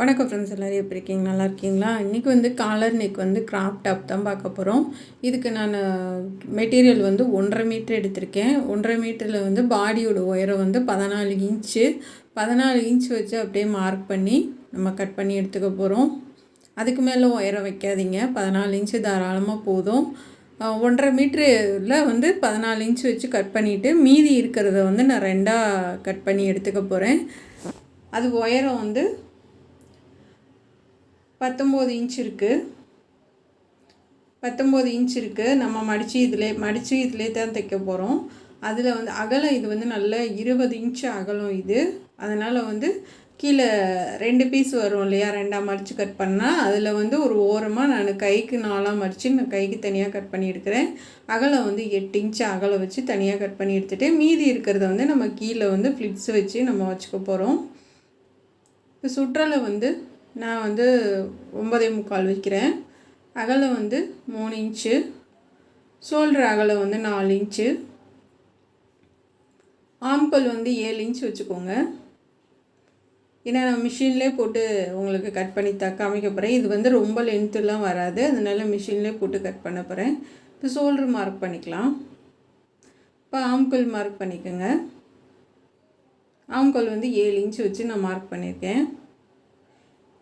வணக்கம் ஃப்ரெண்ட்ஸ், எல்லோரும் எப்படி இருக்கீங்க? நல்லா இருக்கீங்களா? இன்றைக்கி காலர் நெக் கிராப் டாப் தான் பார்க்க போகிறோம். இதுக்கு நான் மெட்டீரியல் 1.5 மீட்டர் எடுத்திருக்கேன். 1.5 மீட்டரில் பாடியோட உயரம் 14 இன்ச்சு. 14 இன்ச் வச்சு அப்படியே மார்க் பண்ணி நம்ம கட் பண்ணி எடுத்துக்க போகிறோம். அதுக்கு மேலே உயரம் வைக்காதீங்க, 14 இன்ச்சு தாராளமாக போதும். 1.5 மீட்டரில் 14 இன்ச் வச்சு கட் பண்ணிவிட்டு மீதி இருக்கிறத நான் 2ஆக கட் பண்ணி எடுத்துக்க போகிறேன். அது உயரம் 19 இன்ச் இருக்குது. 19 இன்ச் இருக்குது. நம்ம மடித்து இதிலே தான் தைக்க போகிறோம். அதில் அகலம் இது நல்ல 20 இன்ச் அகலம் இது. அதனால் கீழே 2 பீஸ் வரும் இல்லையா, 2ஆக மடித்து கட் பண்ணால் அதில் ஒரு ஓரமாக நான் கைக்கு 4ஆக மடித்து நான் கைக்கு தனியாக கட் பண்ணி எடுக்கிறேன். அகலம் 8 இன்ச் அகலம் வச்சு தனியாக கட் பண்ணி எடுத்துகிட்டு மீதி இருக்கிறத நம்ம கீழே ஃப்ளிட்ஸ் வச்சு நம்ம வச்சுக்க போகிறோம். இப்போ சுற்றலை நான் 9.25 வைக்கிறேன். அகலம் 3 இன்ச்சு. ஷோல்டர் அகலம் 4 இன்ச்சு. ஆம்கோல் 7 இன்ச் வச்சுக்கோங்க. ஏன்னா நான் மிஷின்லேயே போட்டு உங்களுக்கு கட் பண்ணி காமிக்க போகிறேன். இது ரொம்ப லென்த்துலாம் வராது, அதனால மிஷின்லேயே போட்டு கட் பண்ண போகிறேன். இப்போ ஷோல்டர் மார்க் பண்ணிக்கலாம். இப்போ ஆம்கோல் மார்க் பண்ணிக்கோங்க. ஆம்கோல் 7 இன்ச் வச்சு நான் மார்க் பண்ணியிருக்கேன்.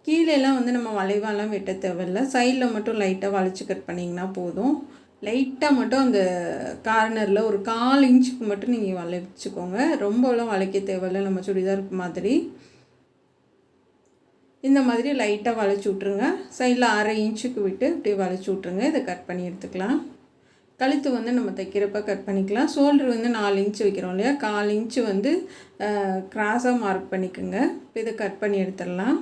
கீழெல்லாம் நம்ம வளைவாலாம் வெட்ட தேவையில்லை, சைடில் மட்டும் லைட்டாக வளைச்சி கட் பண்ணிங்கன்னா போதும். லைட்டாக மட்டும் அந்த கார்னரில் ஒரு 1/4 இன்ச்சுக்கு மட்டும் நீங்கள் வளைச்சிக்கோங்க. ரொம்பலாம் வளைக்க தேவையில்லை, நம்ம சுடிதார் மாதிரி. இந்த மாதிரி லைட்டாக வளைச்சி விட்ருங்க. சைடில் 1/2 இன்ச்சுக்கு விட்டு அப்படியே வளைச்சி விட்ருங்க. இதை கட் பண்ணி எடுத்துக்கலாம். கழுத்து நம்ம தைக்கிறப்ப கட் பண்ணிக்கலாம். ஷோல்டர் 4 இன்ச்சு வைக்கிறோம் இல்லையா, 1/4 இன்ச்சு கிராஸாக மார்க் பண்ணிக்கோங்க. இப்போ இதை கட் பண்ணி எடுத்துடலாம்.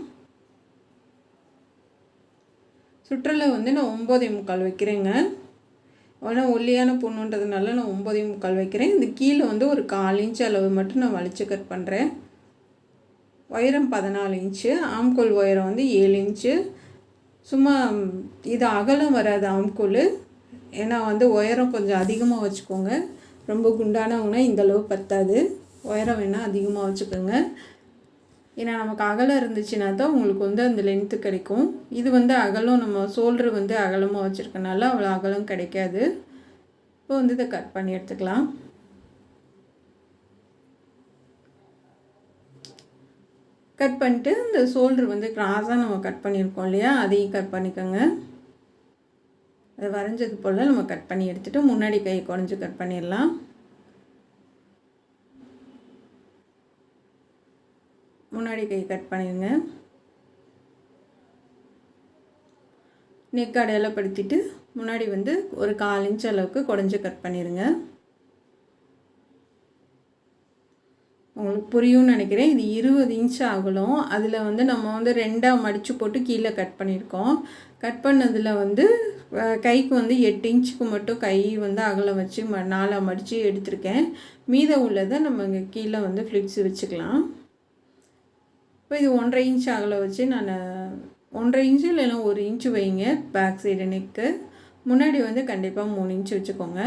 சுற்றலை நான் 9.25 வைக்கிறேங்க. ஆனால் ஒல்லியான பொண்ணுன்றதுனால நான் 9.25 வைக்கிறேன். இந்த கீழே ஒரு 1/4 இன்ச்சு அளவு மட்டும் நான் வளைச்சி கட் பண்ணுறேன். உயரம் 14 இன்ச்சு. ஆம்கோல் உயரம் 7 இன்ச்சு. சும்மா இது அகலம் வராது ஆம்கோல், ஏன்னா உயரம் கொஞ்சம் அதிகமாக வச்சுக்கோங்க. ரொம்ப குண்டானவங்கன்னா இந்தளவு பத்தாது, உயரம் வேணால் அதிகமாக வச்சுக்கோங்க. ஏன்னா நமக்கு அகலம் இருந்துச்சுன்னா தான் உங்களுக்கு அந்த லென்த்து கிடைக்கும். இது அகலம், நம்ம ஷோல்டர் அகலமாக வச்சுருக்கனால அவ்வளோ அகலம் கிடைக்காது. இப்போ இதை கட் பண்ணி எடுத்துக்கலாம். கட் பண்ணிட்டு இந்த ஷோல்டர் கிராஸாக நம்ம கட் பண்ணியிருக்கோம் இல்லையா, அதையும் கட் பண்ணிக்கோங்க. அது வரைஞ்சது போல் நம்ம கட் பண்ணி எடுத்துகிட்டு முன்னாடி கை குறைஞ்சி கட் பண்ணிடலாம். முன்னாடி கை கட் பண்ணிடுங்க. நெக் அடையாளப்படுத்திட்டு முன்னாடி ஒரு 1/4 இன்ச் அளவுக்கு குறைஞ்சி கட் பண்ணிடுங்க. உங்களுக்கு புரியும்னு நினைக்கிறேன். இது 20 இன்ச் ஆகலும். அதில் நம்ம 2ஆக மடித்து போட்டு கீழே கட் பண்ணியிருக்கோம். கட் பண்ணதில் கைக்கு 8 இன்ச்சுக்கு மட்டும் கை அகலம் வச்சு 4ஆக மடித்து எடுத்திருக்கேன். மீதம் உள்ளதை நம்ம இங்கே கீழே ஃப்ளிட்ஸ் வச்சுக்கலாம். இப்போ இது 1.5 இன்ச் அகலம் வச்சு நான் 1.5 இன்ச்சு இல்லைன்னா 1 இன்ச்சு வைங்க. பேக் சைடு நெக்கு முன்னாடி கண்டிப்பாக 3 இன்ச்சு வச்சுக்கோங்க.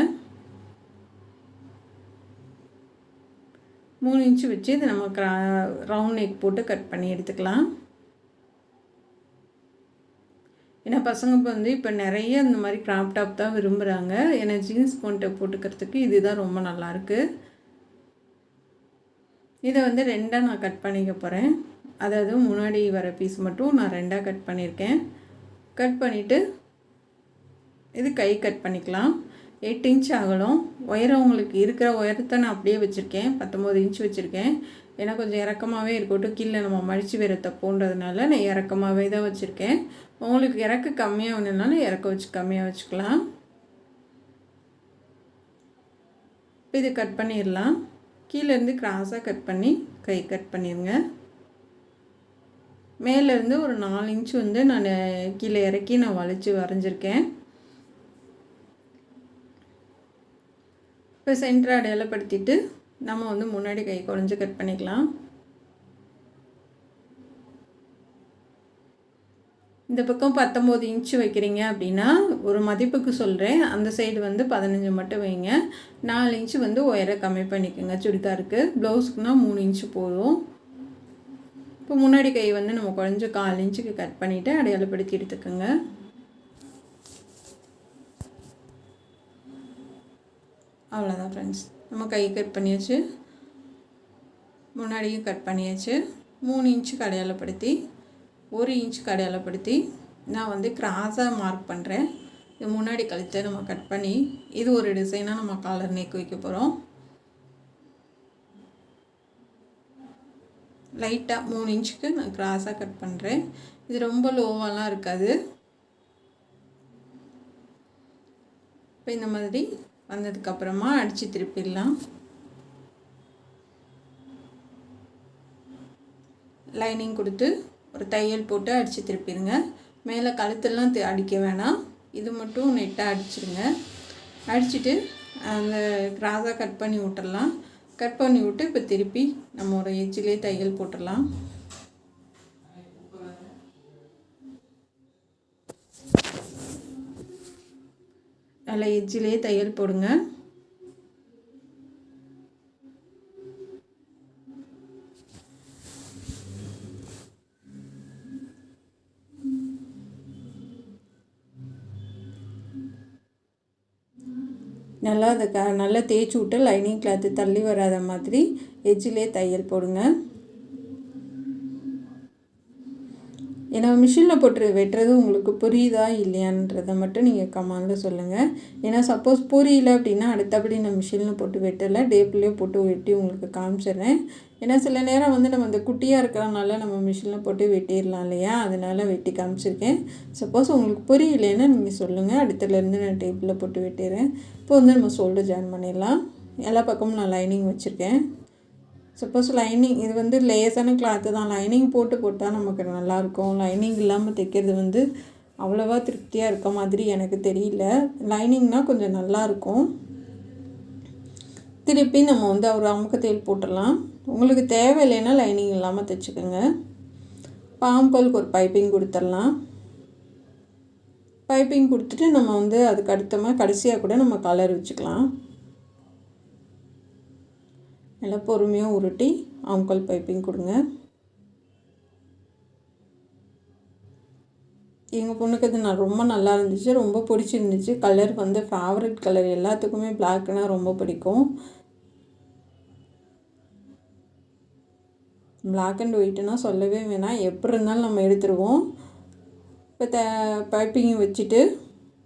3 இன்ச்சு வச்சு இது நம்ம ரவுண்ட் நெக் போட்டு கட் பண்ணி எடுத்துக்கலாம். ஏன்னா பசங்க இப்போ நிறைய இந்த மாதிரி கிராப் டாப் தான் விரும்புகிறாங்க. ஏன்னா ஜீன்ஸ் போட்டுக்கிறதுக்கு இதுதான் ரொம்ப நல்லாயிருக்கு. இதை 2ஆக நான் கட் பண்ணிக்க போகிறேன். அதாவது முன்னாடி வர பீஸ் மட்டும் நான் 2ஆக கட் பண்ணியிருக்கேன். கட் பண்ணிவிட்டு இது கை கட் பண்ணிக்கலாம். 8 இன்ச் ஆகலும். உயரம் உங்களுக்கு இருக்கிற உயரத்தை நான் அப்படியே வச்சுருக்கேன், 19 இன்ச் வச்சுருக்கேன். ஏன்னா கொஞ்சம் இறக்கமாகவே இருக்கட்டும், கீழே நம்ம மடித்து வேறு தப்போன்றதுனால நான் இறக்கமாகவே தான் வச்சுருக்கேன். உங்களுக்கு இறக்க கம்மியாக வேணும்னாலும் இறக்க வச்சு கம்மியாக வச்சுக்கலாம். இப்போ இது கட் பண்ணிடலாம். கீழேருந்து கிராஸாக கட் பண்ணி கை கட் பண்ணிடுங்க. மேலேருந்து ஒரு 4 இன்ச்சு நான் கீழே இறக்கி நான் வளைச்சி வரைஞ்சிருக்கேன். இப்போ சென்டர் அடையாளப்படுத்திட்டு நம்ம முன்னாடி கை குறைஞ்சி கட் பண்ணிக்கலாம். இந்த பக்கம் 19 இன்ச்சு வைக்கிறீங்க அப்படின்னா ஒரு மதிப்புக்கு சொல்கிறேன், அந்த சைடு 15 மட்டும் வைங்க. 4 இன்ச்சு உயரம் கம்மி பண்ணிக்கோங்க சுடிதாருக்கு. ப்ளவுஸுக்குனா 3 இன்ச்சு போதும். இப்போ முன்னாடி கை வந்து நம்ம கொஞ்சம் 1/4 இன்ச்சுக்கு கட் பண்ணிவிட்டு அடையாளப்படுத்தி எடுத்துக்கோங்க. அவ்வளோதான் ஃப்ரெண்ட்ஸ், நம்ம கை கட் பண்ணியாச்சு, முன்னாடியும் கட் பண்ணியாச்சு. 3 இன்ச்சுக்கு அடையாளப்படுத்தி 1 இன்ச்சுக்கு அடையாளப்படுத்தி நான் வந்து கிராஸாக மார்க் பண்ணுறேன். இது முன்னாடி கழுத்தை நம்ம கட் பண்ணி இது ஒரு டிசைனாக நம்ம காலர் நெக் வைக்க போகிறோம். லைட்டாக 3 இன்ச்சுக்கு நான் கிராஸாக கட் பண்ணுறேன். இது ரொம்ப லோவாலாம் இருக்காது. இப்போ இந்த மாதிரி வந்ததுக்கப்புறமா அடித்து திருப்பிடலாம். லைனிங் கொடுத்து ஒரு தையல் போட்டு அடித்து திருப்பிடுங்க. மேலே கழுத்தெல்லாம் அடிக்க வேணாம், இது மட்டும் நெட்டாக அடிச்சிடுங்க. அடிச்சுட்டு அந்த கிராஸாக கட் பண்ணி விட்டுடலாம். கட் பண்ணி விட்டு இப்போ திருப்பி நம்ம ஒரு எட்ஜிலே தையல் போட்டுடலாம். நல்லா எட்ஜிலே தையல் போடுங்க. நல்லா அதை நல்லா தேய்ச்சி விட்டு லைனிங் கிளாத்து தள்ளி வராத மாதிரி எட்ஜிலே தையல் போடுங்க. ஏன்னா மிஷினில் போட்டு வெட்டுறது உங்களுக்கு புரியுதா இல்லையான்றதை மட்டும் நீங்கள் கமெண்டில் சொல்லுங்கள். ஏன்னா சப்போஸ் புரியல அப்படின்னா அடுத்தபடி நான் மிஷினில் போட்டு வெட்டலை, டேப்லேயே போட்டு வெட்டி உங்களுக்கு காமிச்சிடுறேன். ஏன்னா சில நேரம் வந்து நம்ம இந்த குட்டியாக இருக்கிறனால நம்ம மிஷினில் போட்டு வெட்டிடலாம் இல்லையா, அதனால் வெட்டி காமிச்சிருக்கேன். சப்போஸ் உங்களுக்கு புரியலைன்னா நீங்கள் சொல்லுங்கள், அடுத்ததுலேருந்து நான் டேப்பில் போட்டு வெட்டிடுறேன். இப்போ வந்து நம்ம ஷோல்டர் ஜாயின் பண்ணிடலாம். எல்லா பக்கமும் நான் லைனிங் வச்சுருக்கேன். சப்போஸ் லைனிங் இது வந்து லேஸான கிளாத்து தான், லைனிங் போட்டால் நமக்கு நல்லாயிருக்கும். லைனிங் இல்லாமல் தைக்கிறது வந்து அவ்வளோவா திருப்தியாக இருக்க மாதிரி எனக்கு தெரியல. லைனிங்னால் கொஞ்சம் நல்லாயிருக்கும். திருப்பி நம்ம வந்து ஒரு அமுக்க தையல் போட்டுடலாம். உங்களுக்கு தேவையில்லைன்னா லைனிங் இல்லாமல் தைச்சிக்கோங்க. பாம்பலுக்கு ஒரு பைப்பிங் கொடுத்துடலாம். பைப்பிங் கொடுத்துட்டு நம்ம வந்து அதுக்கு அடுத்தமாக கடைசியாக கூட நம்ம கலர் வச்சுக்கலாம். நல்லா பொறுமையாக உருட்டி ஆம்கால் பைப்பிங் கொடுங்க. எங்கள் பொண்ணுக்கு அது ரொம்ப நல்லா இருந்துச்சு, ரொம்ப பிடிச்சிருந்துச்சு. கலர் வந்து ஃபேவரட் கலர், எல்லாத்துக்குமே பிளாக்னால் ரொம்ப பிடிக்கும். பிளாக் அண்ட் ஒயிட்டுனால் சொல்லவே வேணாம், எப்படி இருந்தாலும் நம்ம எடுத்துருவோம். இப்போ பைப்பிங் வச்சுட்டு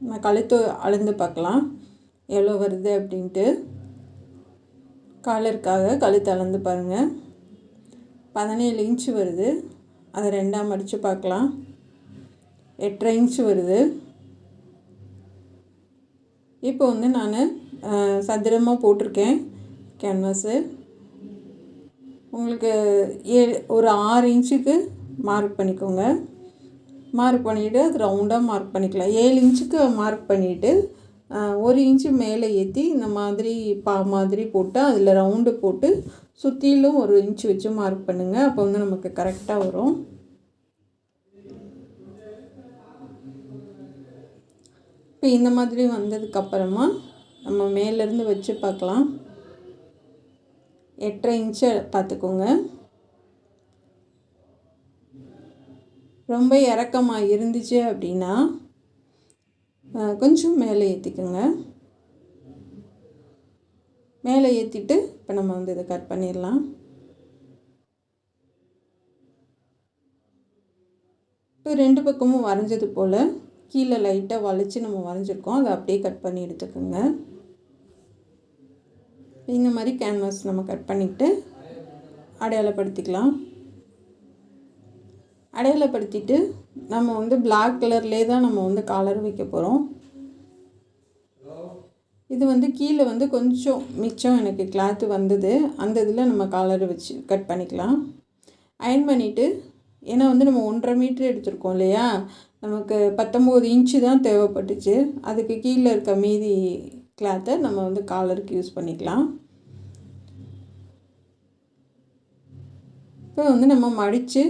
நான் கழுத்து அளந்து பார்க்கலாம் எவ்வளோ வருது அப்படின்ட்டு. காலருக்காக கழுத்து அளந்து பாருங்கள், 17 இன்ச்சு வருது. அதை 2ஆக மடித்து பார்க்கலாம், 8.5 இன்ச்சு வருது. இப்போ வந்து நான் சதுரமாக போட்டிருக்கேன் கேன்வாஸு. உங்களுக்கு ஒரு 6 இன்ச்சுக்கு மார்க் பண்ணிக்கோங்க. மார்க் பண்ணிவிட்டு அது ரவுண்டாக மார்க் பண்ணிக்கலாம். 7 இன்ச்சுக்கு மார்க் பண்ணிவிட்டு 1 இன்ச்சு மேலே ஏற்றி இந்த மாதிரி மாதிரி போட்டு அதில் ரவுண்டு போட்டு சுற்றிலும் 1 இன்ச்சு வச்சு மார்க் பண்ணுங்கள். அப்போ வந்து நமக்கு கரெக்டாக வரும். இப்போ இந்த மாதிரி வந்ததுக்கப்புறமா நம்ம மேலேருந்து வச்சு பார்க்கலாம். 8.5 இன்ச்சை பார்த்துக்கோங்க. ரொம்ப இறக்கமாக இருந்துச்சு அப்படின்னா கொஞ்சம் மேலே ஏற்றிக்கோங்க. மேலே ஏற்றிட்டு இப்போ நம்ம வந்து இதை கட் பண்ணிடலாம். இப்போ 2 பக்கமும் வரைஞ்சது போல் கீழே லைட்டாக வளைச்சி நம்ம வரைஞ்சிருக்கோம், அதை அப்படியே கட் பண்ணி எடுத்துக்கோங்க. இந்த மாதிரி கேன்வாஸ் நம்ம கட் பண்ணிவிட்டு அடையாளப்படுத்திக்கலாம். அடையாளப்படுத்திட்டு நம்ம வந்து பிளாக் கலர்லேயே தான் நம்ம வந்து காலர் வைக்க போகிறோம். இது வந்து கீழே வந்து கொஞ்சம் மிச்சம் எனக்கு கிளாத்து வந்தது, அந்த இதில் நம்ம காலர் வச்சு கட் பண்ணிக்கலாம். அயர்ன் பண்ணிவிட்டு, ஏன்னா வந்து நம்ம 1.5 மீட்ரு எடுத்துருக்கோம் இல்லையா, நமக்கு 19 இன்ச்சு தான் தேவைப்பட்டுச்சு. அதுக்கு கீழே இருக்க மீதி கிளாத்தை நம்ம வந்து காலருக்கு யூஸ் பண்ணிக்கலாம். இப்போ வந்து நம்ம மடித்து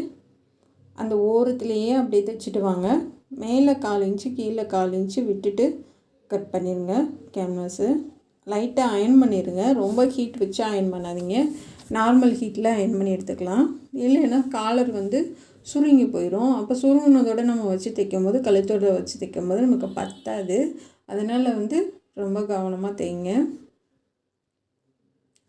அந்த ஓரத்துலேயே அப்படியே தைச்சிட்டு வாங்க. மேலே 1/4 இன்ச்சு கீழே 1/4 இன்ச்சு விட்டுட்டு கட் பண்ணிடுங்க கேன்வாஸு. லைட்டாக அயர்ன் பண்ணிடுங்க, ரொம்ப ஹீட் வச்சு அயர்ன் பண்ணாதீங்க, நார்மல் ஹீட்டில் அயர்ன் பண்ணி எடுத்துக்கலாம். இல்லைன்னா காலர் வந்து சுருங்கி போயிடும். அப்போ சுருங்கினதோடு நம்ம வச்சு தைக்கும்போது கழுத்தோட வச்சு தைக்கும்போது நமக்கு பத்தாது. அதனால் வந்து ரொம்ப கவனமாக தைங்க.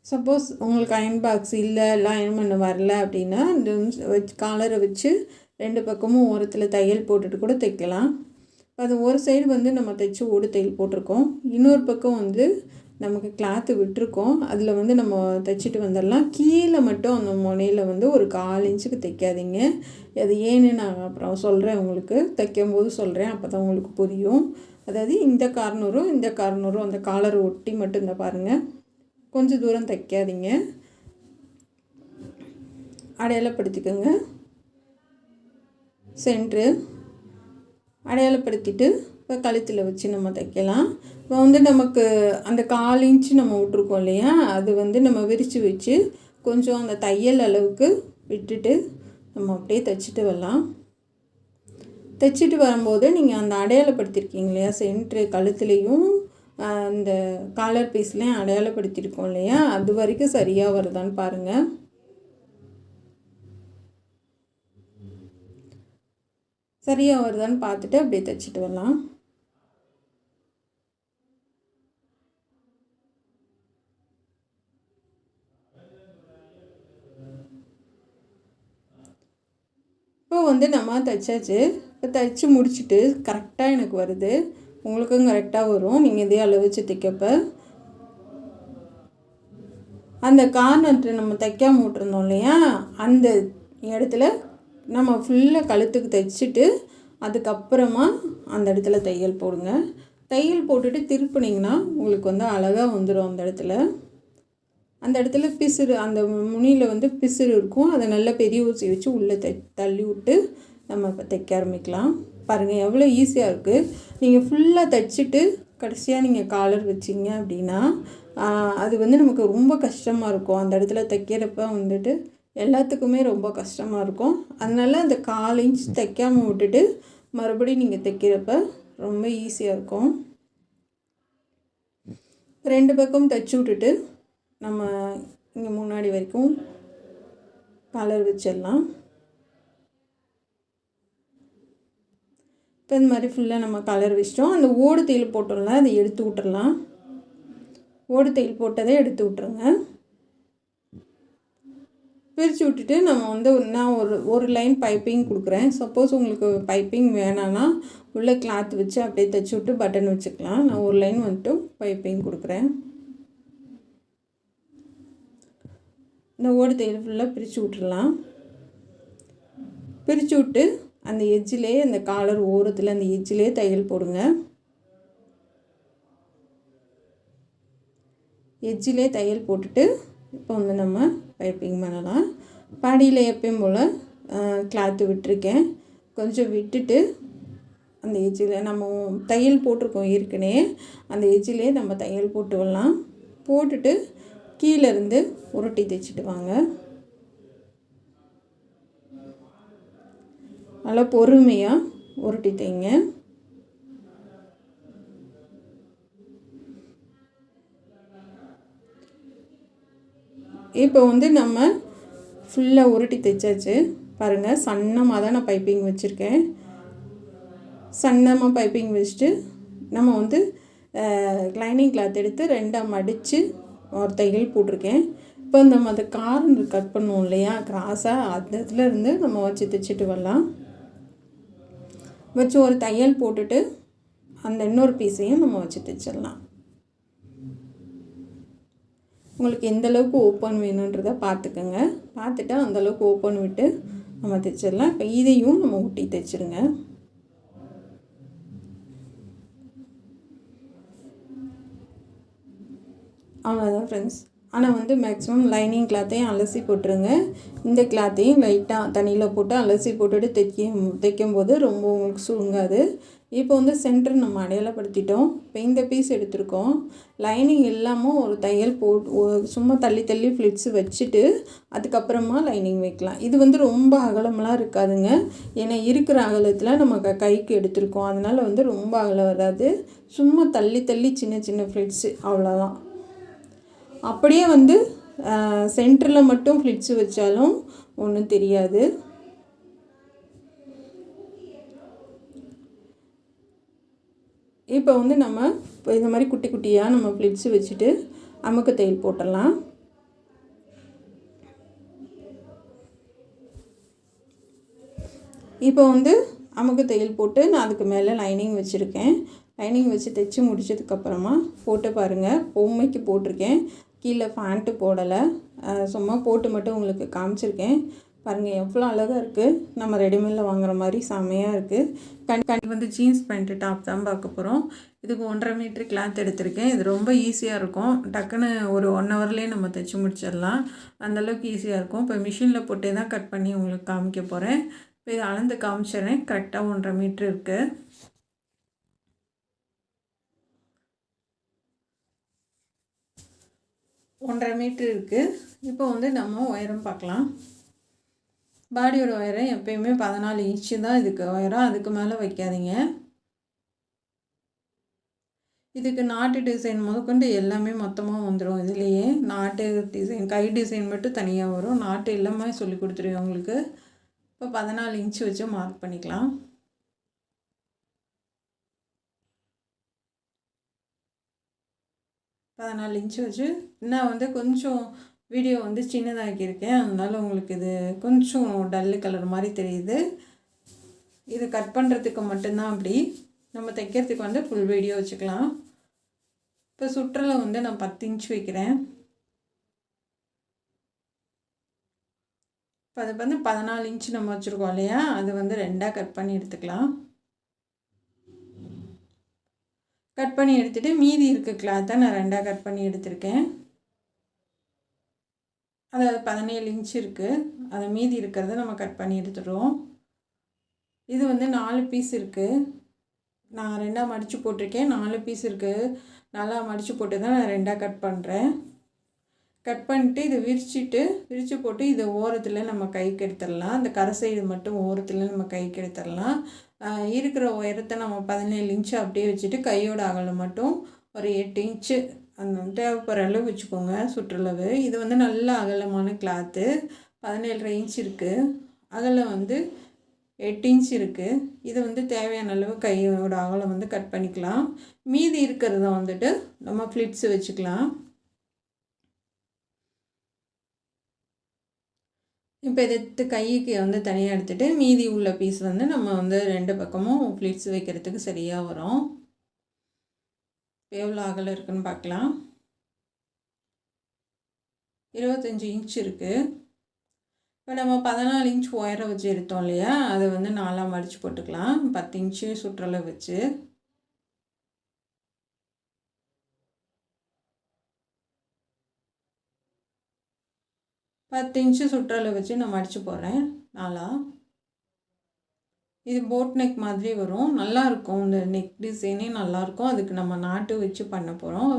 சப்போஸ் உங்களுக்கு அயன் பாக்ஸ் இல்லை, அயன் பண்ண வரல அப்படின்னா இந்த வச்சு காலரை வச்சு 2 பக்கமும் ஓரத்தில் தையல் போட்டுட்டு கூட தைக்கலாம். அது ஒரு சைடு வந்து நம்ம தைச்சி ஓடு தையல் போட்டிருக்கோம், இன்னொரு பக்கம் வந்து நமக்கு கிளாத்து விட்டுருக்கோம். அதில் வந்து நம்ம தைச்சிட்டு வந்துடலாம். கீழே மட்டும் அந்த முனையில் வந்து ஒரு 1/4 இன்ச்சுக்கு தைக்காதீங்க. அது ஏன்னு நான் அப்புறம் சொல்கிறேன், உங்களுக்கு தைக்கும்போது சொல்கிறேன், அப்போ தான் உங்களுக்கு புரியும். அதாவது இந்த கார்னரும் இந்த கார்னரும் அந்த காலரை ஒட்டி மட்டும் இந்த பாருங்கள், கொஞ்சம் தூரம் தைக்காதீங்க, அடையாளப்படுத்திக்கோங்க. சென்ட்ரு அடையாளப்படுத்திட்டு இப்போ கழுத்தில் வச்சு நம்ம தைக்கலாம். இப்போ வந்து நமக்கு அந்த 1/4 இன்ச்சு நம்ம விட்ருக்கோம் இல்லையா, அது வந்து நம்ம விரித்து வச்சு கொஞ்சம் அந்த தையல் அளவுக்கு விட்டுட்டு நம்ம அப்படியே தைச்சிட்டு வரலாம். தைச்சிட்டு வரும்போது நீங்கள் அந்த அடையாளப்படுத்தியிருக்கீங்க இல்லையா, சென்ட்ரு கழுத்துலேயும் அந்த காலர் பீஸ்லேயும் அடையாளப்படுத்தியிருக்கோம் இல்லையா, அது வரைக்கும் சரியாக வருதான்னு பாருங்கள். சரியாக வருதான்னு பார்த்துட்டு அப்படியே தைச்சிட்டு வரலாம். இப்போ வந்து நம்ம தைச்சாச்சு. இப்போ தைச்சி முடிச்சுட்டு கரெக்டாக எனக்கு வருது, உங்களுக்கும் கரெக்டாக வரும். நீங்கள் இதே அளவு வச்சு தைக்கப்ப அந்த கார்னர் நம்ம தைக்காம விட்டுருந்தோம் இல்லையா, அந்த இடத்துல நம்ம ஃபுல்லாக கழுத்துக்கு தைச்சிட்டு அதுக்கப்புறமா அந்த இடத்துல தையல் போடுங்க. தையல் போட்டுட்டு திருப்பினீங்கன்னா உங்களுக்கு வந்து அழகாக வந்துடும். அந்த இடத்துல பிசுறு, அந்த முனியில் வந்து பிசுறு இருக்கும், அதை நல்லா பெரிய ஊசி வச்சு உள்ளே தள்ளி விட்டு நம்ம இப்போ தைக்க ஆரம்பிக்கலாம். பாருங்கள் எவ்வளோ ஈஸியாக இருக்குது. நீங்கள் ஃபுல்லாக தைச்சிட்டு கடைசியாக நீங்கள் காலர் வச்சிங்க அப்படின்னா அது வந்து நமக்கு ரொம்ப கஷ்டமாக இருக்கும். அந்த இடத்துல தைக்கிறப்ப வந்துட்டு எல்லாத்துக்குமே ரொம்ப கஷ்டமாக இருக்கும். அதனால் அந்த 1/4 இன்ச் தைக்காமல் விட்டுட்டு மறுபடியும் நீங்கள் தைக்கிறப்ப ரொம்ப ஈஸியாக இருக்கும். 2 பக்கம் தைச்சி விட்டுட்டு நம்ம இங்கே முன்னாடி வரைக்கும் காலர் வச்சிடலாம். இப்போ இந்த மாதிரி ஃபுல்லாக நம்ம கலர் வச்சிட்டோம். அந்த ஓடு தையல் போட்டோம்ல, அதை எடுத்து விட்டுறலாம். ஓடு தையல் போட்டதை எடுத்து விட்டுருங்க. பிரித்து விட்டுட்டு நம்ம வந்து நான் ஒரு லைன் பைப்பிங் கொடுக்குறேன். சப்போஸ் உங்களுக்கு பைப்பிங் வேணான்னா உள்ளே கிளாத் வச்சு அப்படியே தைச்சி விட்டு பட்டன் வச்சுக்கலாம். நான் ஒரு லைன் வந்துட்டு பைப்பிங் கொடுக்குறேன். இந்த ஓடு தையல் ஃபுல்லாக பிரித்து விட்டுடலாம். பிரித்து விட்டு அந்த எட்ஜிலே, அந்த காலர் ஓரத்தில் அந்த எட்ஜிலே தையல் போடுங்க. எட்ஜிலே தையல் போட்டுட்டு இப்போ வந்து நம்ம பைப்பிங் பண்ணலாம். பாடியில் எப்பயும் போல் கிளாத்து விட்டுருக்கேன், கொஞ்சம் விட்டுட்டு அந்த எட்ஜில் நம்ம தையல் போட்டிருக்கோம் ஏற்கனவே, அந்த எட்ஜிலே நம்ம தையல் போட்டு விடலாம். போட்டுட்டு கீழேருந்து உருட்டி தைச்சிட்டு வாங்க. நல்லா பொறுமையாக உருட்டி தைங்க. இப்போ வந்து நம்ம ஃபுல்லாக உருட்டி தைச்சாச்சு. பாருங்கள், சன்னமாக தான் நான் பைப்பிங் வச்சுருக்கேன். சன்னமாக பைப்பிங் வச்சுட்டு நம்ம வந்து லைனிங் கிளாத் எடுத்து 2ஆக மடித்து ஒரு தையல் போட்டிருக்கேன். இப்போ நம்ம அந்த கார்னர் கட் பண்ணுவோம் இல்லையா, கிராஸாக அந்த இடத்துல இருந்து நம்ம வச்சு தைச்சிட்டு வரலாம். வச்சு ஒரு தையல் போட்டுட்டு அந்த இன்னொரு பீஸையும் நம்ம வச்சு தைச்சிடலாம். உங்களுக்கு எந்த அளவுக்கு ஓப்பன் வேணுன்றதை பார்த்துக்கோங்க. பார்த்துட்டு அந்தளவுக்கு ஓப்பன் விட்டு நம்ம தைச்சிடலாம். இப்போ இதையும் நம்ம ஒட்டி தைச்சிடுங்க. அவ்வளோதான் ஃப்ரெண்ட்ஸ். ஆனால் வந்து மேக்ஸிமம் லைனிங் கிளாத்தையும் அலசி போட்டுருங்க. இந்த கிளாத்தையும் லைட்டாக தண்ணியில் போட்டு அலசி போட்டுட்டு தைக்கும்போது ரொம்ப உங்களுக்கு சுருங்காது. இப்போ வந்து சென்டர் நம்ம அடையாளப்படுத்திட்டோம். இப்போ இந்த பீஸ் எடுத்துருக்கோம். லைனிங் இல்லாமல் ஒரு தையல் சும்மா தள்ளி தள்ளி ஃப்ளிட்ஸ் வச்சுட்டு அதுக்கப்புறமா லைனிங் வைக்கலாம். இது வந்து ரொம்ப அகலமெலாம் இருக்காதுங்க, ஏன்னா இருக்கிற அகலத்தில் நம்ம கைக்கு எடுத்துருக்கோம். அதனால் வந்து ரொம்ப அகலம் வராது. சும்மா தள்ளி தள்ளி சின்ன சின்ன ஃப்ளிட்ஸு, அவ்வளோதான். அப்படியே வந்து சென்டரில் மட்டும் ஃப்ளிட்ஸு வச்சாலும் ஒன்றும் தெரியாது. இப்போ வந்து நம்ம இப்போ இந்த மாதிரி குட்டி குட்டியாக நம்ம ஃப்ளிட்ஸ் வச்சுட்டு அமுக்கு தையல் போட்டுடலாம். இப்போ வந்து அமுக்கு தையல் போட்டு நான் அதுக்கு மேலே லைனிங் வச்சுருக்கேன். லைனிங் வச்சு தைச்சி முடிச்சதுக்கப்புறமா போட்டு பாருங்கள். பொம்மைக்கு போட்டிருக்கேன், கீழே ஃபேண்ட்டு போடலை, சும்மா போட்டு மட்டும் உங்களுக்கு காமிச்சிருக்கேன். பாருங்கள் எவ்வளோ அழகாக இருக்குது. நம்ம ரெடிமேடில் வாங்குகிற மாதிரி செம்மையாக இருக்குது. வந்து ஜீன்ஸ் பேண்ட்டு டாப் தான் பார்க்க போகிறோம். இதுக்கு 1.5 மீட்ரு கிளாத் எடுத்திருக்கேன். இது ரொம்ப ஈஸியாக இருக்கும். டக்குன்னு ஒரு 1 ஹவர்லேயே நம்ம தைச்சி முடிச்சிடலாம். அந்தளவுக்கு ஈஸியாக இருக்கும். இப்போ மிஷினில் போட்டே தான் கட் பண்ணி உங்களுக்கு காமிக்க போகிறேன். இப்போ இதை அளந்து காமிச்சிடுறேன். கரெக்டாக 1.5 மீட்ரு இருக்குது. ஒன்றரை மீட்ரு இருக்குது. இப்போ வந்து நம்ம உயரம் பார்க்கலாம். பாடியோட உயரம் எப்பயுமே 14 இன்ச்சு தான் இதுக்கு உயரம். அதுக்கு மேலே வைக்காதீங்க. இதுக்கு நாட்டு டிசைன் முதற்கொண்டு எல்லாமே மொத்தமாக வந்துடும். இதுலேயே நாட்டு டிசைன், கை டிசைன் மட்டும் தனியாக வரும். நாட்டு எல்லாமே சொல்லி கொடுத்துருவேன் உங்களுக்கு. இப்போ 14 இன்ச்சு வச்சு மார்க் பண்ணிக்கலாம். இன்ச்சு வச்சு நான் வந்து கொஞ்சம் வீடியோ வந்து சின்னதாக்கியிருக்கேன். அதனால் உங்களுக்கு இது கொஞ்சம் டல்லு கலர் மாதிரி தெரியுது. இது கட் பண்ணுறதுக்கு மட்டும்தான். அப்படி நம்ம தைக்கிறதுக்கு வந்து ஃபுல் வீடியோ வச்சுக்கலாம். இப்போ சுற்றலை வந்து நான் 10 இன்ச் வைக்கிறேன். இப்போ அது வந்து 14 இன்ச்சு நம்ம வச்சுருக்கோம் இல்லையா, அது வந்து 2ஆக கட் பண்ணி எடுத்துக்கலாம். கட் பண்ணி எடுத்துகிட்டு மீதி இருக்க கிளாத்தை நான் 2ஆக கட் பண்ணி எடுத்திருக்கேன். அதாவது 17 இன்ச்சு இருக்குது. அதை மீதி இருக்கிறத நம்ம கட் பண்ணி எடுத்துடுறோம். இது வந்து 4 பீஸ் இருக்குது. நான் 2ஆக மடித்து போட்டிருக்கேன். 4 பீஸ் இருக்குது. நல்லா மடித்து போட்டு தான் நான் 2ஆக கட் பண்ணுறேன். கட் பண்ணிட்டு இதை விரித்து போட்டு இதை ஓரத்தில் நம்ம கைக்கு எடுத்துடலாம். அந்த கரை சைடு மட்டும் ஓரத்தில் நம்ம கைக்கு எடுத்துடலாம். இருக்கிற உயரத்தை நம்ம 17 இன்ச்சு அப்படியே வச்சுட்டு கையோட அகலம் மட்டும் ஒரு 8 இன்ச்சு அந்த தேவைப்படுற அளவு வச்சுக்கோங்க சுற்றளவு. இது வந்து நல்ல அகலமான கிளாத்து. 17.5 இன்ச் இருக்குது. அகலம் வந்து 8 இன்ச் இருக்குது. இது வந்து தேவையான அளவு கையோட அகலம் வந்து கட் பண்ணிக்கலாம். மீதி இருக்கிறத வந்துட்டு நம்ம ஃப்ளிட்ஸ் வச்சுக்கலாம். இப்போ எடுத்து கைக்கு வந்து தனியாக எடுத்துகிட்டு மீதி உள்ள பீஸ் வந்து நம்ம வந்து 2 பக்கமும் ஃப்ளிட்ஸ் வைக்கிறதுக்கு சரியாக வரும். எவ்வளோ அகலம் இருக்குதுன்னு பார்க்கலாம். 25 இன்ச் இருக்குது. இப்போ நம்ம 14 இன்ச் உயரம் வச்சு எடுத்தோம் இல்லையா, அதை வந்து 4ஆக மடித்து போட்டுக்கலாம். 10 இன்ச்சு சுற்றளவு வச்சு. இன்ச்சு சுற்றளவு வச்சு நான் மடித்து போடுறேன் 4ஆக. இது போட் நெக் மாதிரி வரும். நல்லாயிருக்கும். இந்த நெக் டிசைனே நல்லாயிருக்கும். அதுக்கு நம்ம நாட்டு வச்சு பண்ண போகிறோம்.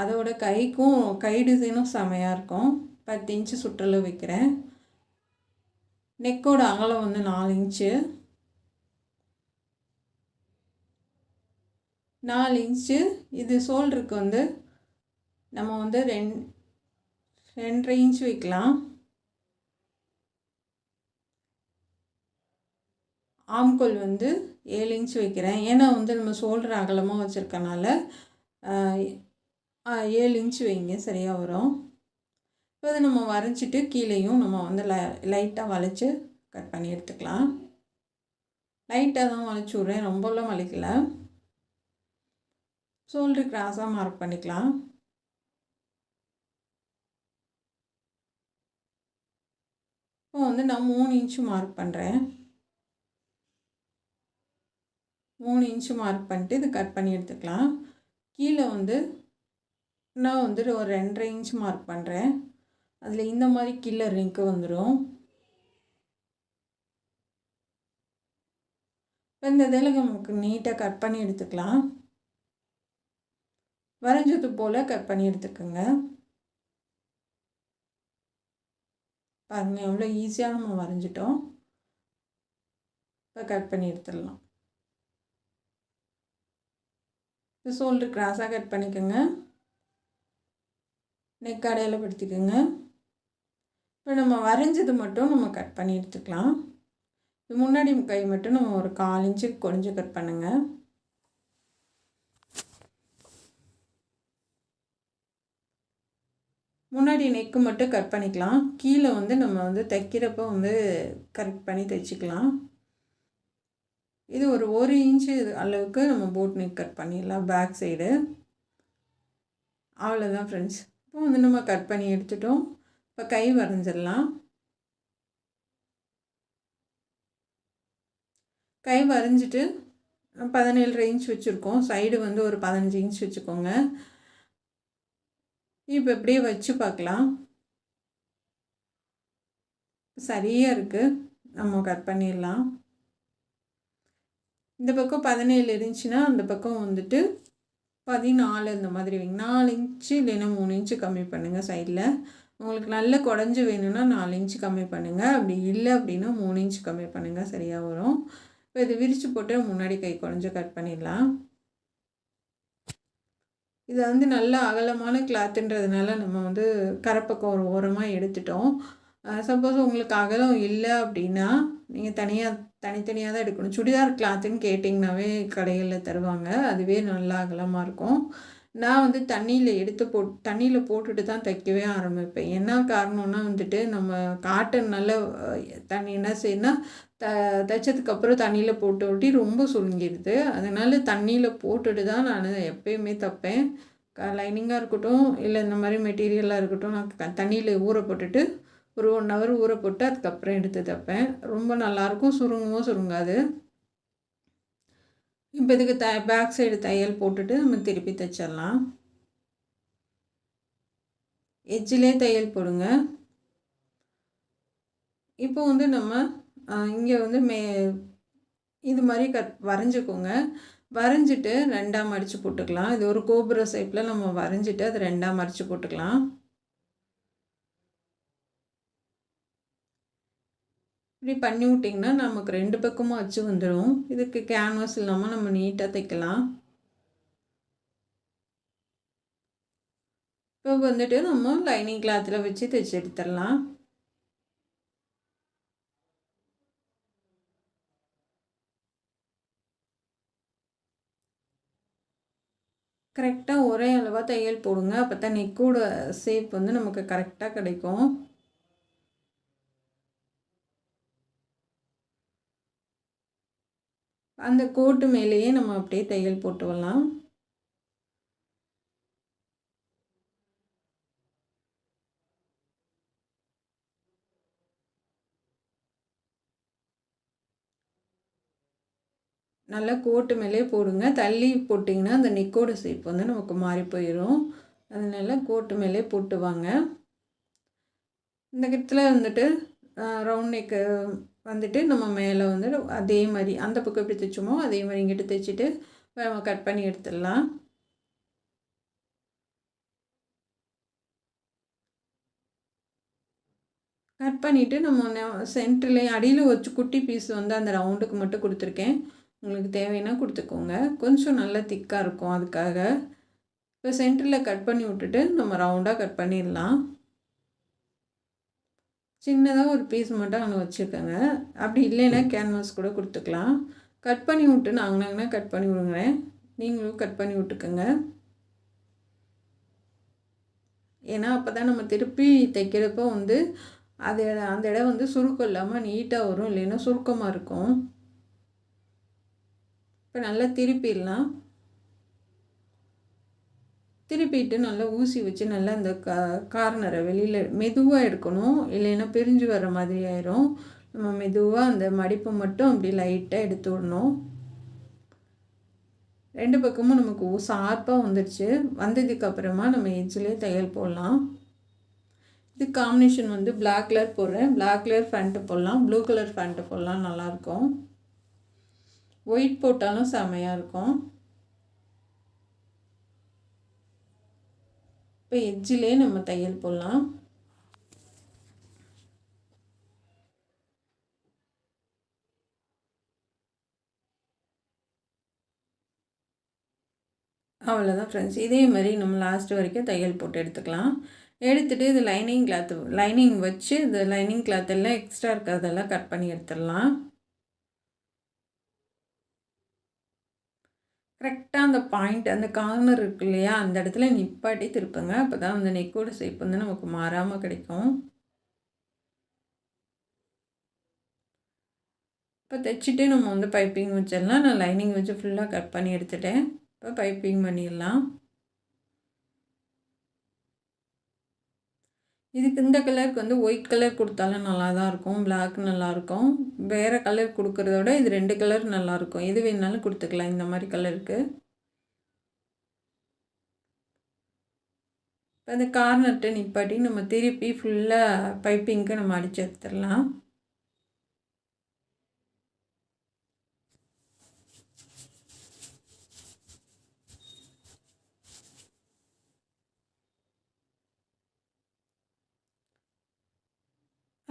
அதோட கை டிசைனும் செமையாக இருக்கும். 10 இன்ச்சு சுற்றளவு வைக்கிறேன். நெக்கோட அகலம் வந்து 4 இன்ச்சு. 4 இன்ச்சு. இது ஷோல்டருக்கு வந்து நம்ம வந்து 2.5 இன்ச் வைக்கலாம். ஆம்கோல் வந்து 7 இன்ச் வைக்கிறேன். ஏன்னா வந்து நம்ம ஷோல்டர் அகலமாக வச்சுருக்கனால 7 இன்ச் வைங்க, சரியாக வரும். இப்போ அதை நம்ம வரைஞ்சிட்டு கீழேயும் நம்ம வந்து லைட்டாக வளைச்சி கட் பண்ணி எடுத்துக்கலாம். லைட்டாக தான் வளைச்சி விட்றேன், ரொம்பலாம் வளைக்கல. ஷோல்டர் கிராஸாக மார்க் பண்ணிக்கலாம். இப்போ வந்து நான் 3 இன்ச்சு மார்க் பண்ணுறேன். 3 இன்ச்சு மார்க் பண்ணிட்டு இது கட் பண்ணி எடுத்துக்கலாம். கீழே வந்து நான் வந்து ஒரு 2.5 இன்ச் மார்க் பண்ணுறேன். அதில் இந்த மாதிரி கீழே ரிங்க்கு வந்துடும். இப்போ இந்த இதில் நமக்கு நீட்டாக கட் பண்ணி எடுத்துக்கலாம். வரைஞ்சது போல் கட் பண்ணி எடுத்துக்கோங்க. பாருங்கள் எவ்வளோ ஈஸியாக நம்ம வரைஞ்சிட்டோம். இப்போ கட் பண்ணி எடுத்துடலாம். இப்போ ஷோல்டர் கிராஸாக கட் பண்ணிக்கோங்க. நெக் அடையாளப்படுத்திக்கோங்க. இப்போ நம்ம வரைஞ்சது மட்டும் நம்ம கட் பண்ணி எடுத்துக்கலாம். முன்னாடி கை மட்டும் நம்ம ஒரு 1/4 இன்ச்சு கொஞ்சம் கட் பண்ணுங்கள். முன்னாடி நெக்கு மட்டும் கட் பண்ணிக்கலாம். கீழே வந்து நம்ம வந்து தைக்கிறப்ப வந்து கரெக்ட் பண்ணி தைச்சிக்கலாம். இது ஒரு 1 இன்ச்சு அளவுக்கு நம்ம போட் நெக் கட் பண்ணிடலாம் பேக் சைடு. அவ்வளோதான் ஃப்ரெண்ட்ஸ். இப்போ வந்து நம்ம கட் பண்ணி எடுத்துட்டோம். இப்போ கை வரைஞ்சிடலாம். கை வரைஞ்சிட்டு 17 இன்ச் வச்சுருக்கோம். சைடு வந்து ஒரு 15 இன்ச் வச்சுக்கோங்க. இப்போ இப்படியே வச்சு பார்க்கலாம். சரியாக இருக்குது. நம்ம கட் பண்ணிடலாம். இந்த பக்கம் 17 இருந்துச்சுன்னா அந்த பக்கம் வந்துட்டு 14 இந்த மாதிரி வைங்க. 4 இன்ச்சு இல்லைன்னா 3 இன்ச்சு கம்மி பண்ணுங்கள் சைடில். உங்களுக்கு நல்ல குடஞ்சி வேணும்னா 4 இன்ச்சு கம்மி பண்ணுங்கள். அப்படி இல்லை அப்படின்னா 3 இன்ச்சு கம்மி பண்ணுங்கள், சரியாக வரும். இப்போ இது விரித்து போட்டு முன்னாடி கை குடஞ்சி கட் பண்ணிடலாம். இதை வந்து நல்ல அகலமான கிளாத்துன்றதுனால நம்ம வந்து கரைப்பக்கம் ஒரு ஓரமாக எடுத்துட்டோம். சப்போஸ் உங்களுக்கு அகலம் இல்லை அப்படின்னா நீங்கள் தனித்தனியாக தான் எடுக்கணும். சுடிதார் கிளாத்துன்னு கேட்டிங்கனாவே கடைகளில் தருவாங்க. அதுவே நல்லா அகலமாக இருக்கும். நான் வந்து தண்ணியில் போட்டுட்டு தான் தைக்கவே ஆரம்பிப்பேன். என்ன காரணம்னா வந்துட்டு நம்ம காட்டன் நல்ல தண்ணி என்ன செய்யணும்னா தைச்சதுக்கப்புறம் தண்ணியில் போட்டு ஒட்டி ரொம்ப சுருங்கிடுது. அதனால் தண்ணியில் போட்டுட்டு தான் நான் எப்பயுமே தைப்பேன். லைனிங்காக இருக்கட்டும் இல்லை இந்த மாதிரி மெட்டீரியலாக இருக்கட்டும், நான் தண்ணியில் ஊற போட்டுட்டு ஒரு 1 ஹவர் ஊற போட்டு அதுக்கப்புறம் எடுத்து தைப்பேன். ரொம்ப நல்லாயிருக்கும், சுருங்கவும் சுருங்காது. இப்போ இதுக்கு பேக் சைடு தையல் போட்டுட்டு நம்ம திருப்பி தைச்சிடலாம். எட்ஜிலே தையல் போடுங்க. இப்போ வந்து நம்ம இங்கே வந்து இது மாதிரி வரைஞ்சிக்கோங்க. வரைஞ்சிட்டு 2ஆக மடித்து போட்டுக்கலாம். இது ஒரு கோபுர ஷேப்பில் நம்ம வரைஞ்சிட்டு அது 2ஆக மடித்து போட்டுக்கலாம். இப்படி பண்ணி விட்டிங்கன்னா நமக்கு 2 பக்கமும் அச்சு வந்துடும். இதுக்கு கேன்வாஸ் இல்லாமல் நம்ம நீட்டாக தைக்கலாம். இப்போ வந்துட்டு நம்ம லைனிங் கிளாத்தில் வச்சு தைச்சி எடுத்துடலாம். கரெக்டாக ஒரே அளவாக தையல் போடுங்க. அப்போ தான் நெக்கோட ஷேப் வந்து நமக்கு கரெக்டாக கிடைக்கும். அந்த கோட்டு மேலேயே நம்ம அப்படியே தையல் போட்டு வரலாம். நல்லா கோட்டு மேலே போடுங்க. தள்ளி போட்டிங்கன்னா அந்த நெக்கோட ஷேப் வந்து நமக்கு மாறி போயிடும். அதனால கோட்டு மேலே போட்டு வாங்க. இந்த இடத்துல வந்துட்டு ரவுண்ட் நெக்கு வந்துட்டு நம்ம மேலே வந்து அதே மாதிரி அந்த பக்கம் எப்படி தைச்சோமோ அதே மாதிரி இங்கிட்டு தைச்சிட்டு நம்ம கட் பண்ணி எடுத்துடலாம். கட் பண்ணிவிட்டு நம்ம சென்டர்லேயே அடியில் வச்சு குட்டி பீஸ் வந்து அந்த ரவுண்டுக்கு மட்டும் கொடுத்துருக்கேன். உங்களுக்கு தேவைன்னா கொடுத்துக்கோங்க. கொஞ்சம் நல்லா திக்காக இருக்கும் அதுக்காக. இப்போ சென்டரில் கட் பண்ணி விட்டுட்டு நம்ம ரவுண்டாக கட் பண்ணிடலாம். சின்னதாக ஒரு பீஸ் மட்டும் அங்கே வச்சுருக்கேங்க. அப்படி இல்லைன்னா கேன்வாஸ் கூட கொடுத்துக்கலாம். கட் பண்ணி விட்டு நாங்கள்னா கட் பண்ணி விடுங்கிறேன். நீங்களும் கட் பண்ணி விட்டுக்கோங்க. ஏன்னா அப்போ தான் நம்ம திருப்பி தைக்கிறப்போ வந்து அந்த இடம் வந்து சுருக்கம் இல்லாமல் நீட்டாக வரும், இல்லைன்னா சுருக்கமாக இருக்கும். இப்போ நல்லா திருப்பிடலாம். திருப்பிட்டு நல்லா ஊசி வச்சு நல்லா அந்த கார்னரை வெளியில் மெதுவாக எடுக்கணும், இல்லைன்னா பிரிஞ்சு வர மாதிரி ஆயிரும். நம்ம மெதுவாக அந்த மடிப்பை மட்டும் அப்படி லைட்டாக எடுத்து விடணும். 2 பக்கமும் நமக்கு ஷார்ப்பாக வந்துடுச்சு. வந்ததுக்கப்புறமா நம்ம எட்ஜ்லேயே தையல் போடலாம். இது காம்பினேஷன் வந்து பிளாக் கலர் போடுறேன். பிளாக் கலர் ஃபேண்ட்டு போடலாம், ப்ளூ கலர் ஃபேண்ட்டு போடலாம், நல்லாயிருக்கும். ஒயிட் போட்டாலும் செமையாக இருக்கும். இப்போ எட்ஜிலே நம்ம தையல் போடலாம். அவ்வளோதான் ஃப்ரெண்ட்ஸ். இதே மாதிரி நம்ம லாஸ்ட் வரைக்கும் தையல் போட்டு எடுத்துக்கலாம். எடுத்துகிட்டு இது லைனிங் வச்சு இந்த லைனிங் கிளாத் எல்லாம் எக்ஸ்ட்ரா இருக்கிறதெல்லாம் கட் பண்ணி எடுத்துடலாம். கரெக்டாக அந்த பாயிண்ட் அந்த கார்னர் இருக்கு இல்லையா, அந்த இடத்துல நிப்பாட்டி திருப்புங்க. அப்போ தான் அந்த நெக்கோட ஷேப் வந்து நமக்கு மாறாமல் கிடைக்கும். இப்போ தைச்சிட்டு நம்ம வந்து பைப்பிங் வச்சிடலாம். நான் லைனிங் வச்சு ஃபுல்லாக கட் பண்ணி எடுத்துட்டேன். இப்போ பைப்பிங் பண்ணிடலாம். இதுக்கு இந்த கலருக்கு வந்து ஒயிட் கலர் கொடுத்தாலும் நல்லா தான் இருக்கும், பிளாக் நல்லாயிருக்கும். வேறு கலர் கொடுக்குறத விட இது 2 கலர் நல்லாயிருக்கும். எது வேணாலும் கொடுத்துக்கலாம் இந்த மாதிரி கலருக்கு. இப்போ அந்த கார்னர்கிட்ட நிப்பாட்டி நம்ம திருப்பி ஃபுல்லாக பைப்பிங்க்கு நம்ம அடித்து எடுத்துடலாம்.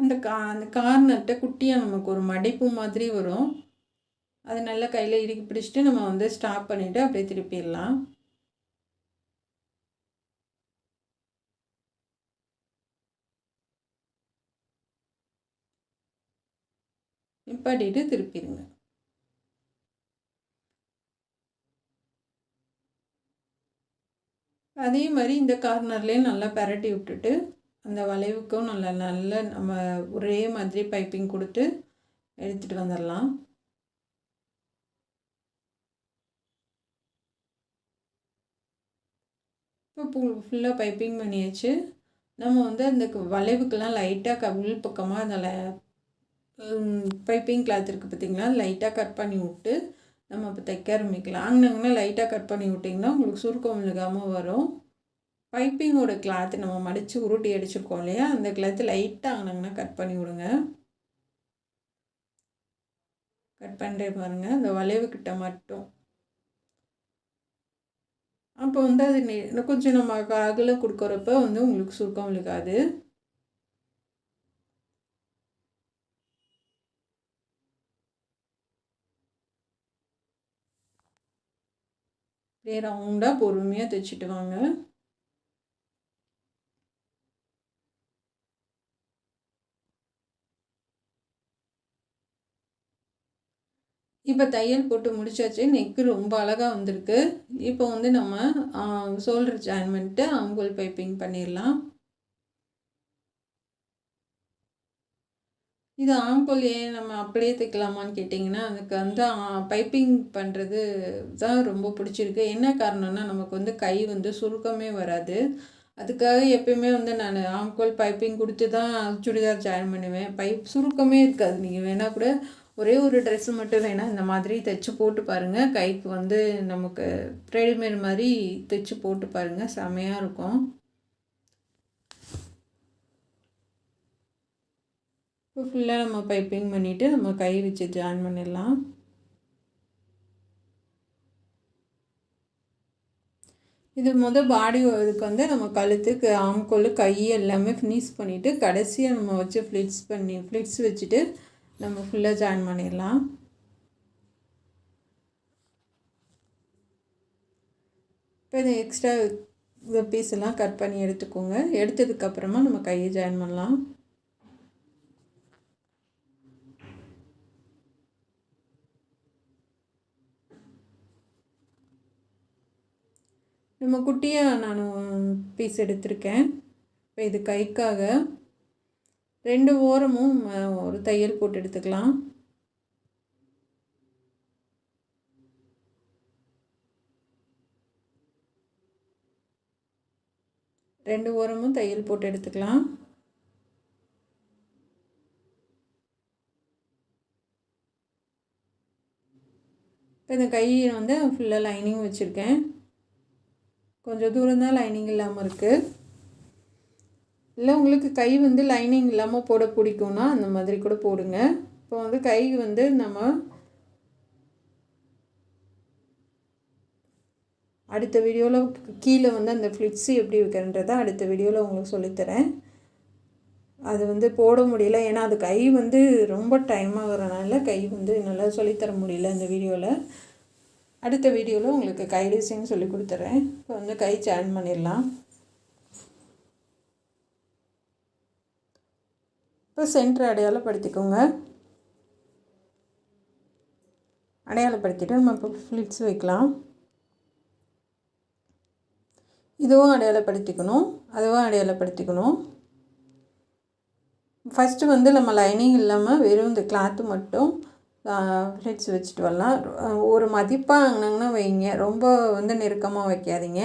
அந்த கார்னர்கிட்ட குட்டியாக நமக்கு ஒரு மடிப்பு மாதிரி வரும். அது நல்லா கையில் இறுக்கி பிடிச்சிட்டு நம்ம வந்து ஸ்டாப் பண்ணிவிட்டு அப்படியே திருப்பிடலாம். நிப்பாட்டிட்டு திருப்பிடுங்க. அதே மாதிரி இந்த கார்னர்லேயும் நல்லா பரட்டி விட்டுட்டு அந்த வளைவுக்கும் நல்ல நம்ம ஒரே மாதிரி பைப்பிங் கொடுத்து எடுத்துகிட்டு வந்துடலாம். இப்போ ஃபுல்லாக பைப்பிங் பண்ணியாச்சு. நம்ம வந்து அந்த வளைவுக்கெல்லாம் லைட்டாக உள் பக்கமாக அதில் பைப்பிங் கிளாத் இருக்குது பார்த்திங்களா, லைட்டாக கட் பண்ணி விட்டு நம்ம இப்போ தைக்க ஆரம்பிக்கலாம். அங்கங்கன்னா லைட்டாக கட் பண்ணி விட்டிங்கன்னா உங்களுக்கு சுருக்கம் விழுகாமல் வரும். பைப்பிங்கோட கிளாத்து நம்ம மடித்து உருட்டி அடிச்சிருக்கோம் இல்லையா, அந்த கிளாத்து லைட்டாக ஆனாங்கன்னா கட் பண்ணி விடுங்க. கட் பண்ணுறே பாருங்கள், அந்த வளைவுக்கிட்ட மட்டும். அப்போ வந்து அது இன்னும் கொஞ்சம் நம்ம அகல கொடுக்குறப்ப வந்து உங்களுக்கு சுருக்கம் விழுகாது. ரவுண்டாக பொறுமையாக தைச்சிட்டு வாங்க. இப்போ தையல் போட்டு முடிச்சாச்சு. நெக்கு ரொம்ப அழகாக வந்திருக்கு. இப்போ வந்து நம்ம ஷோல்டர் ஜாயின் பண்ணிட்டு ஆம்கோல் பைப்பிங் பண்ணிடலாம். இது ஆம்கோல் ஏன் நம்ம அப்படியே தைக்கலாமான்னு கேட்டிங்கன்னா, அதுக்கு வந்து பைப்பிங் பண்ணுறது தான் ரொம்ப பிடிச்சிருக்கு. என்ன காரணம்னா நமக்கு வந்து கை வந்து சுருக்கமே வராது. அதுக்காக எப்பயுமே வந்து நான் ஆம்கோல் பைப்பிங் கொடுத்து தான் சுடிதார் ஜாயின் பண்ணுவேன். சுருக்கமே இருக்காது. நீங்கள் வேணால் கூட ஒரே ஒரு ட்ரெஸ்ஸு மட்டும் வேணால் இந்த மாதிரி தைச்சி போட்டு பாருங்கள். கைக்கு வந்து நமக்கு ரெடிமேட் மாதிரி தைச்சி போட்டு பாருங்கள், செமையாக இருக்கும். இப்போ ஃபுல்லாக நம்ம பைப்பிங் பண்ணிவிட்டு நம்ம கை வச்சு ஜாயின் பண்ணிடலாம். இது பாடி இதுக்கு வந்து நம்ம கழுத்துக்கு ஆம்கோல் கை எல்லாமே ஃபினிஷ் பண்ணிவிட்டு கடைசியாக நம்ம வச்சு ஃப்ளிட்ஸ் வச்சுட்டு நம்ம ஃபுல்லாக ஜாயின் பண்ணிடலாம். இப்போ இந்த எக்ஸ்ட்ரா இந்த பீஸ் எல்லாம் கட் பண்ணி எடுத்துக்கோங்க. எடுத்ததுக்கப்புறமா நம்ம கையை ஜாயின் பண்ணலாம். நம்ம குட்டியாக நான் பீஸ் எடுத்திருக்கேன். இப்போ இது கைக்காக 2 ஓரமும் ஒரு தையல் போட்டு எடுத்துக்கலாம். ரெண்டு ஓரமும் தையல் போட்டு எடுத்துக்கலாம். இப்போ இந்த கையை வந்து ஃபுல்லாக லைனிங் வச்சுருக்கேன். கொஞ்சம் தூரம் தான் லைனிங் இல்லாமல் இருக்குது. இல்லை உங்களுக்கு கை வந்து லைனிங் இல்லாமல் போட பிடிக்கும்னா அந்த மாதிரி கூட போடுங்க. இப்போ வந்து கை வந்து நம்ம அடுத்த வீடியோவில் கீழே வந்து அந்த ஃப்ளிட்ஸு எப்படி வைக்கிறன்றதை அடுத்த வீடியோவில் உங்களுக்கு சொல்லித்தரேன். அது வந்து போட முடியல, ஏன்னா அது கை வந்து ரொம்ப டைம் ஆகிறனால கை வந்து நல்லா சொல்லித்தர முடியல இந்த வீடியோவில். அடுத்த வீடியோவில் உங்களுக்கு கை டிசைன் சொல்லி கொடுத்துட்றேன். இப்போ வந்து கை ஜாயின் பண்ணிடலாம். இப்போ சென்டர் அடையாளப்படுத்திக்கோங்க. அடையாளப்படுத்திட்டு நம்ம இப்போ ஃப்ளிட்ஸ் வைக்கலாம். இதுவும் அடையாளப்படுத்திக்கணும், அதுவும் அடையாளப்படுத்திக்கணும். ஃபஸ்ட்டு வந்து நம்ம லைனிங் இல்லாமல் வெறும் இந்த கிளாத்து மட்டும் ஃப்ளிட்ஸ் வச்சுட்டு வரலாம். ஒரு மதிப்பாக அங்கனங்கன்னா வைங்க, ரொம்ப வந்து நெருக்கமாக வைக்காதீங்க.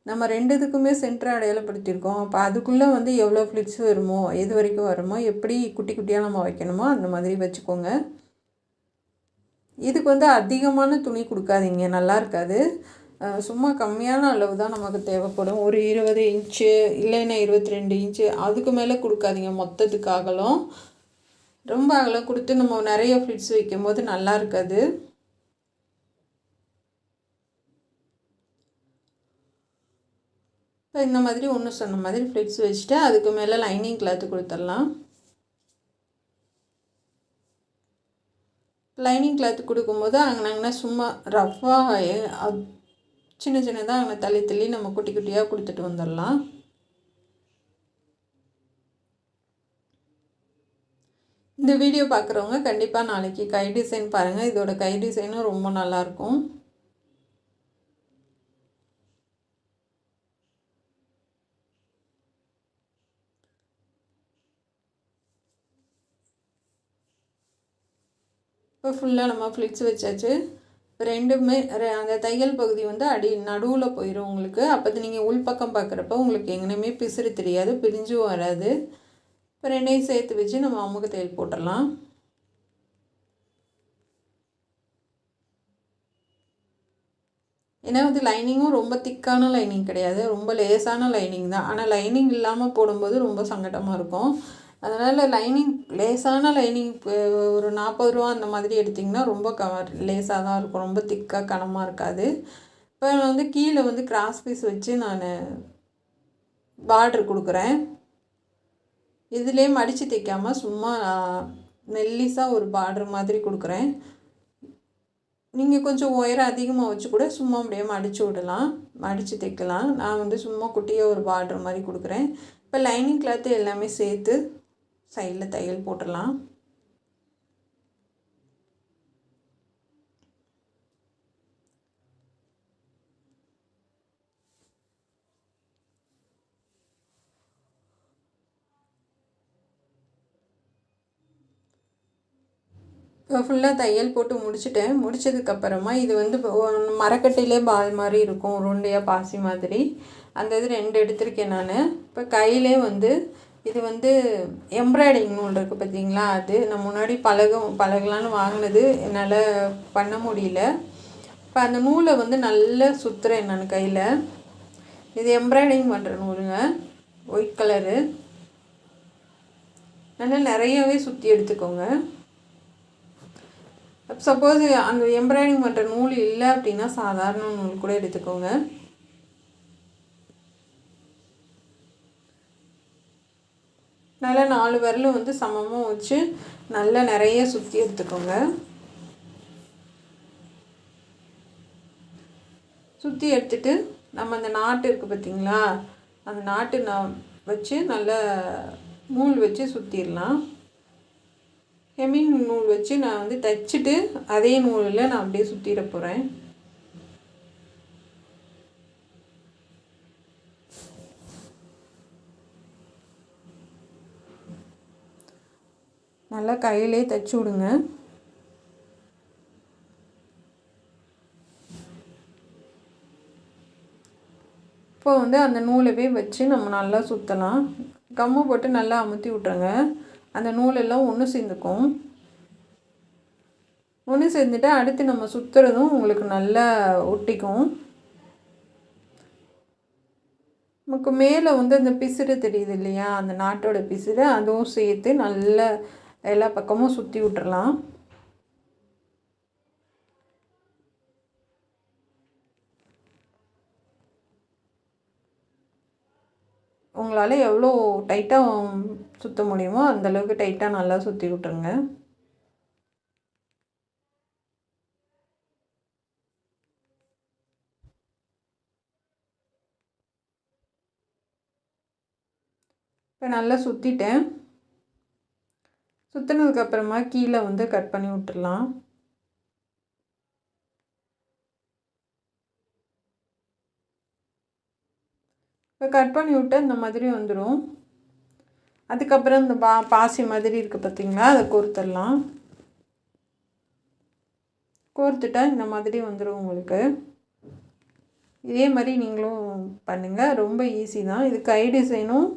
நம்ம 2 இதுக்குமே சென்டரை அடையாளப்படுத்தியிருக்கோம். அப்போ அதுக்குள்ளே வந்து எவ்வளோ ஃப்ளிட்ஸ் வருமோ, எது வரைக்கும் வருமோ, எப்படி குட்டி குட்டியாக நம்ம வைக்கணுமோ அந்த மாதிரி வச்சுக்கோங்க. இதுக்கு வந்து அதிகமான துணி கொடுக்காதீங்க, நல்லா இருக்காது. சும்மா கம்மியான அளவு தான் நமக்கு தேவைப்படும். ஒரு 20 இன்ச்சு இல்லைன்னா 22 இன்ச்சு, அதுக்கு மேலே கொடுக்காதீங்க. மொத்தத்துக்கு அகலம் ரொம்ப அகலம் கொடுத்து நம்ம நிறைய ஃப்ளிட்ஸ் வைக்கும் போது நல்லா இருக்காது. இப்போ இந்த மாதிரி ஒன்று சொன்ன மாதிரி ஃப்ளிட்ஸ் வச்சுட்டு அதுக்கு மேலே லைனிங் கிளாத்து கொடுத்துடலாம். லைனிங் கிளாத்து கொடுக்கும்போது அங்கேனா சும்மா ரஃப்பாக சின்ன சின்னதாக அங்கே தள்ளி தள்ளி நம்ம குட்டி குட்டியாக கொடுத்துட்டு வந்துடலாம். இந்த வீடியோ பார்க்குறவங்க கண்டிப்பாக நாளைக்கு கை டிசைன் பாருங்கள். இதோட கை டிசைனும் ரொம்ப நல்லாயிருக்கும். இப்போ ஃபுல்லாக நம்ம ஃப்ளிட்ஸ் வச்சாச்சு. ரெண்டுமே அந்த தையல் பகுதி வந்து நடுவில் போயிடும் உங்களுக்கு. அப்போ நீங்கள் உள்பக்கம் பார்க்குறப்ப உங்களுக்கு எங்கேயுமே பிசுறு தெரியாது, பிரிஞ்சும் வராது. இப்போ ரெண்டையும் சேர்த்து வச்சு நம்ம அமுக்கு தையல் போட்டுடலாம். ஏன்னா வந்து லைனிங்கும் ரொம்ப திக்கான லைனிங் கிடையாது, ரொம்ப லேசான லைனிங் தான். ஆனால் லைனிங் இல்லாமல் போடும்போது ரொம்ப சங்கடமாக இருக்கும். அதனால் லைனிங் லேசான லைனிங் ஒரு 40 ரூபா அந்த மாதிரி எடுத்திங்கன்னா ரொம்ப லேசாக தான் இருக்கும், ரொம்ப திக்காக கனமாக இருக்காது. இப்போ வந்து கீழே வந்து கிராஸ் பீஸ் வச்சு நான் பார்ட்ரு கொடுக்குறேன். இதுலேயே மடித்து தைக்காமல் சும்மா மெல்லிஸாக ஒரு பார்ட்ரு மாதிரி கொடுக்குறேன். நீங்கள் கொஞ்சம் உயரம் அதிகமாக வச்சு கூட சும்மா அப்படியே மடித்து விடலாம், மடித்து தைக்கலாம். நான் வந்து சும்மா குட்டியாக ஒரு பார்ட்ரு மாதிரி கொடுக்குறேன். இப்போ லைனிங் கிளாத்து எல்லாமே சேர்த்து சைடில் தையல் போட்டுடலாம். இப்போ ஃபுல்லாக தையல் போட்டு முடிச்சுட்டேன். முடித்ததுக்கப்புறமா இது வந்து மரக்கட்டையிலே பால் மாதிரி இருக்கும், உருண்டையாக பாசி மாதிரி. அந்த இது 2 எடுத்திருக்கேன் நான். இப்போ கையிலே வந்து இது வந்து எம்ப்ராய்டிங் நூல் இருக்குது பார்த்தீங்களா, அது நான் முன்னாடி பழகலான்னு வாங்கினது, என்னால் பண்ண முடியல. இப்போ அந்த நூலை வந்து நல்லா சுற்றுறேன் நான் கையில். இது எம்ப்ராய்டிங் பண்ணுற நூலுங்க, ஒயிட் கலரு. நல்லா நிறையவே சுற்றி எடுத்துக்கோங்க. சப்போஸ் அந்த எம்ப்ராய்டிங் பண்ணுற நூல் இல்லை அப்படின்னா சாதாரண நூல் கூட எடுத்துக்கோங்க. நல்லா 4 விரலும் வந்து சமமாக வச்சு நல்லா நிறைய சுற்றி எடுத்துக்கோங்க. சுற்றி எடுத்துட்டு நம்ம அந்த நாட்டு இருக்குது பார்த்திங்களா, அந்த நாட்டு வச்சு நல்லா நூல் வச்சு சுற்றிடலாம். ஹெம்மிங் நூல் வச்சு நான் வந்து தைச்சிட்டு அதே நூலில் நான் அப்படியே சுற்றிட போகிறேன். நல்லா கையிலே தைச்சி விடுங்க. இப்போ வந்து அந்த நூலவே வச்சு நம்ம நல்லா சுற்றலாம். கம்மு போட்டு நல்லா அமுத்தி விட்ருங்க, அந்த நூலெல்லாம் ஒன்று சேர்ந்துக்கும். ஒன்று சேர்ந்துட்டு அடுத்து நம்ம சுற்றுறதும் உங்களுக்கு நல்லா ஒட்டிக்கும். நமக்கு மேலே வந்து அந்த பிசுறு தெரியுது இல்லையா, அந்த நாட்டோட பிசுறு, அதுவும் சேர்த்து நல்லா எல்லா பக்கமும் சுற்றி விட்டுறலாம். உங்களால் எவ்வளோ டைட்டாக சுற்ற முடியுமோ அந்தளவுக்கு டைட்டாக நல்லா சுற்றி விட்டுருங்க. இப்போ நல்லா சுற்றிட்டேன். சுற்றினதுக்கப்புறமா கீழே வந்து கட் பண்ணி விட்டுடலாம். இப்போ கட் பண்ணி விட்டு இந்த மாதிரி வந்துடும். அதுக்கப்புறம் இந்த பாசி மாதிரி இருக்குது பார்த்திங்களா, அதை கோர்த்துடலாம். கோர்த்துட்டா இந்த மாதிரி வந்துடும் உங்களுக்கு. இதே மாதிரி நீங்களும் பண்ணுங்கள், ரொம்ப ஈஸி தான். இது கை டிசைனும்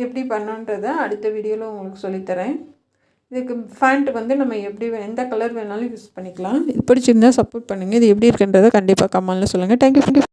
எப்படி பண்ணுன்றதை அடுத்த வீடியோவில் உங்களுக்கு சொல்லித்தரேன். இதுக்கு ஃபேண்ட் வந்து நம்ம எப்படி எந்த கலர் வேணாலும் யூஸ் பண்ணிக்கலாம். இது பிடிச்சிருந்தால் சப்போர்ட் பண்ணுங்கள். இது எப்படி இருக்குன்றதை கண்டிப்பாக கமெண்ட்டில் சொல்லுங்கள். தேங்க்யூ.